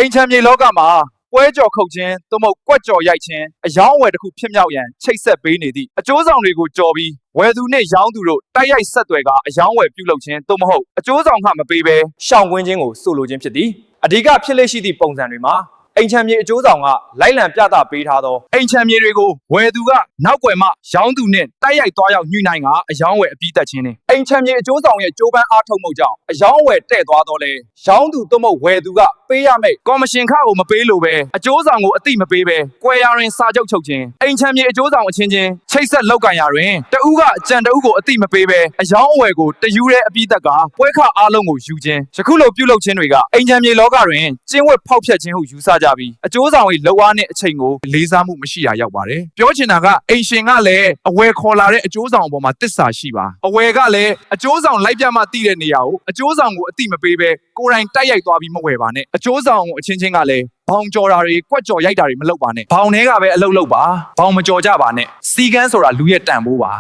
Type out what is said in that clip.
အိမ်ချမ်းမြေလောကမှာပွဲကြော်ခုတ်ခြင်းသို့မဟုတ်ကွက်ကြော်ရိုက်ခြင်းအယောင်းအဝယ်တစ်ခုဖြစ်မြောက်ရန်ချိတ်ဆက်ပေးနေသည့်အကျိုးဆောင်တွေကိုကြော်ပြီးဝယ်သူနှင့်ရောင်းသူတို့တိုက်ရိုက်ဆက်သွယ်ကအယောင်းဝယ်ပြုလုပ်ခြင်းသို့မဟုတ်အကျိုးဆောင်မှမပေးဘဲရှောင်ကွင်းခြင်းကိုဆိုလိုခြင်းဖြစ်သည်အဓိကဖြစ်လက်ရှိသည့်ပုံစံတွေမှာအိမ်ချမ်းမြေအကျိုးဆောင်ကလိုက်လံပြသပေးထားသောအိမ်ချမ်းမြေတွေကိုဝယ်သူကနောက်ွယ်မှရောင်းသူနှင့်တိုက်ရိုက်သွားရောက်ညှိနှိုင်းကအယောင်းဝယ်အပြီးသက်ခြင်းနှင့်အိမ်ချမ်းမြေအကျိုးဆောင်ရဲ့ကြိုးပမ်းအားထုတ်မှုကြောင့်အယောင်းဝယ်တဲ့သွားတော့လေရောင်းသူသို့မဟုတ်ဝယ်သူကပေးရမယ့်ကော်မရှင်ခကိုမပေးလို့ပဲအကျိုးဆောင်ကိုအတိမပေးပဲကွဲရရင်စာချုပ်ချုပ်ခြင်းအိမ်ချမ်းမြေအကျိုးဆောင်အချင်းချင်းချိတ်ဆက်လောက်ကန်ရတွင်တဦးကအကြံတဦးကိုအတိမပေးပဲအယောင်းအဝယ်ကိုတယူတဲ့အပြီးသက်ကပွဲခအားလုံးကိုယူခြင်းယခုလိုပြုလုပ်ခြင်းတွေကအိမ်ချမ်းမြေလောကတွင်ကျင်းဝတ်ဖောက်ဖျက်ခြင်းဟုယူဆကြပြီးအကျိုးဆောင်၏လောက်အားနဲ့အချိန်ကိုလေးစားမှုမရှိရရောက်ပါတယ်ပြောချင်တာကအိမ်ရှင်ကလည်းအဝယ်ခေါ်လာတဲ့အကျိုးဆောင်အပေါ်မှာတစ္ဆာရှိပါအဝယ်ကလည်းအကျိုးဆောင်လိုက်ပြမှသိတဲ့နေရာကိုအကျိုးဆောင်ကိုအတိမပေးပဲကိုယ်တိုင်တိုက်ရိုက်သွားပြီးမဝယ်ပါနဲ့အကျိုးဆောင်ကိုအချင်းချင်းကလည်းဘောင်ကြော်တာတွေကွက်ကြော်ရိုက်တာတွေမလုပ်ပါနဲ့ဘောင်ထဲကပဲအလုပ်လုပ်ပါဘောင်မကြော်ကြပါနဲ့စီကန်းဆိုတာလူရဲ့တန်ဖိုးပါ